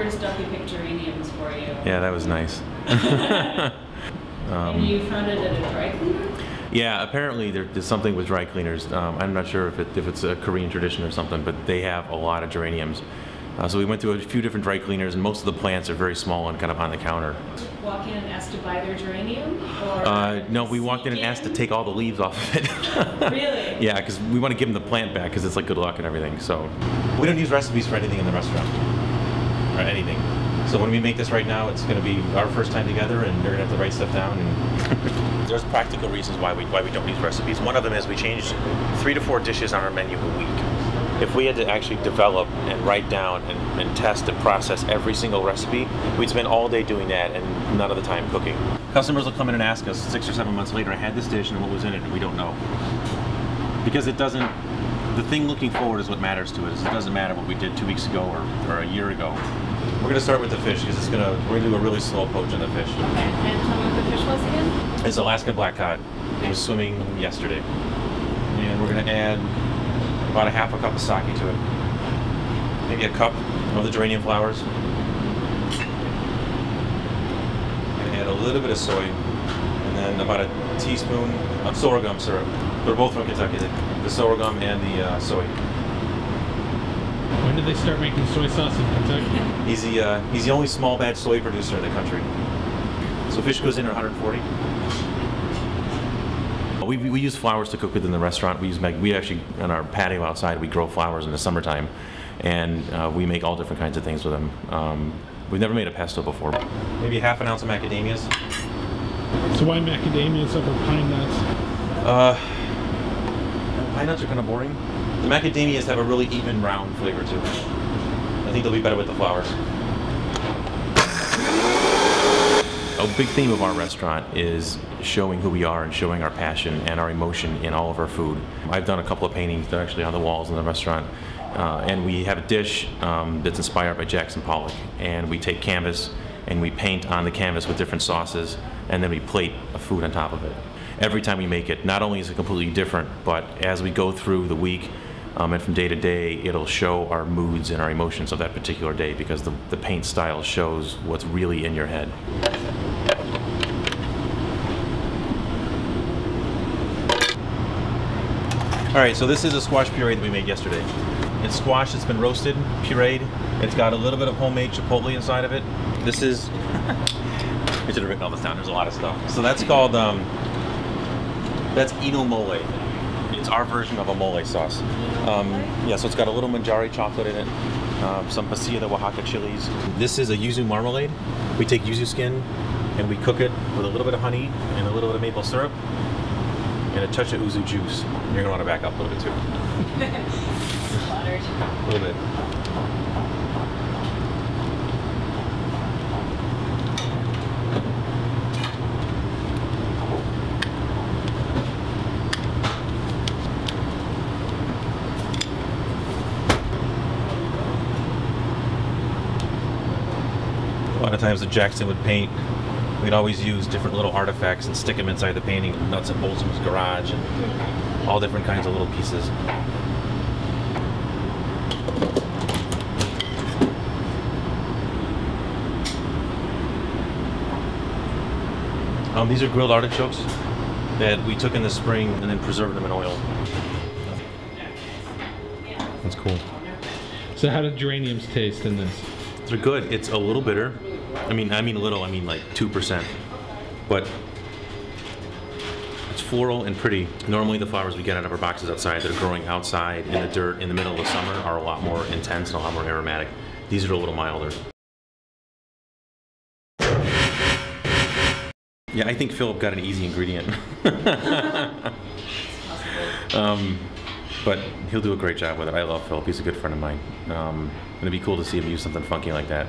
first Duffy picked geraniums for you. Yeah, that was nice. And you found it at a dry cleaner? Yeah, apparently there's something with dry cleaners. I'm not sure if it's a Korean tradition or something, but they have a lot of geraniums. So we went to a few different dry cleaners, and most of the plants are very small and kind of on the counter. Walk in and ask to buy their geranium? Or no, we walked in and asked to take all the leaves off of it. Really? Yeah, because we want to give them the plant back because it's like good luck and everything. So we don't use recipes for anything in the restaurant or anything. So when we make this right now, it's going to be our first time together, and they're going to have to write stuff down. And there's practical reasons why we don't use recipes. One of them is we change 3 to 4 dishes on our menu a week. If we had to actually develop and write down and test and process every single recipe, we'd spend all day doing that and none of the time cooking. Customers will come in and ask us 6 or 7 months later, I had this dish and what was in it, and we don't know. Because it doesn't, the thing looking forward is what matters to us. It doesn't matter what we did 2 weeks ago or a year ago. We're going to start with the fish because we're going to do a really slow poach on the fish. Okay, and tell me what the fish was again? It's Alaskan black cod. It was swimming yesterday. And we're going to add about a half a cup of sake to it. Maybe a cup of the geranium flowers. And add a little bit of soy. And then about a teaspoon of sorghum syrup. They're both from Kentucky, the sorghum and the soy. When did they start making soy sauce in Kentucky? He's the only small batch soy producer in the country. So fish goes in at 140. We use flowers to cook with in the restaurant. We actually, on our patio outside, we grow flowers in the summertime, and we make all different kinds of things with them. We've never made a pesto before. Maybe half an ounce of macadamias. So why macadamias over pine nuts? Pine nuts are kind of boring. The macadamias have a really even round flavor too. I think they'll be better with the flowers. A big theme of our restaurant is showing who we are and showing our passion and our emotion in all of our food. I've done a couple of paintings that are actually on the walls in the restaurant, and we have a dish that's inspired by Jackson Pollock, and we take canvas and we paint on the canvas with different sauces, and then we plate a food on top of it. Every time we make it, not only is it completely different, but as we go through the week and from day to day, it'll show our moods and our emotions of that particular day, because the paint style shows what's really in your head. All right, so this is a squash puree that we made yesterday. It's squash that's been roasted, pureed. It's got a little bit of homemade chipotle inside of it. This is, I should have written all this down, there's a lot of stuff. So that's called, that's Inomole. It's our version of a mole sauce. Yeah, so it's got a little manjari chocolate in it, some pasilla de Oaxaca chilies. This is a yuzu marmalade. We take yuzu skin and we cook it with a little bit of honey and a little bit of maple syrup and a touch of yuzu juice. You're gonna want to back up a little bit too. Slaughtered. A little bit. A lot of times that Jackson would paint, we'd always use different little artifacts and stick them inside the painting, nuts and bolts in his garage, and all different kinds of little pieces. These are grilled artichokes that we took in the spring and then preserved them in oil. That's cool. So how do geraniums taste in this? They're good. It's a little bitter. I mean a little, I mean like 2%. But it's floral and pretty. Normally the flowers we get out of our boxes outside that are growing outside in the dirt in the middle of the summer are a lot more intense and a lot more aromatic. These are a little milder. Yeah, I think Philip got an easy ingredient. But he'll do a great job with it. I love Philip. He's a good friend of mine. It'd be cool to see him use something funky like that.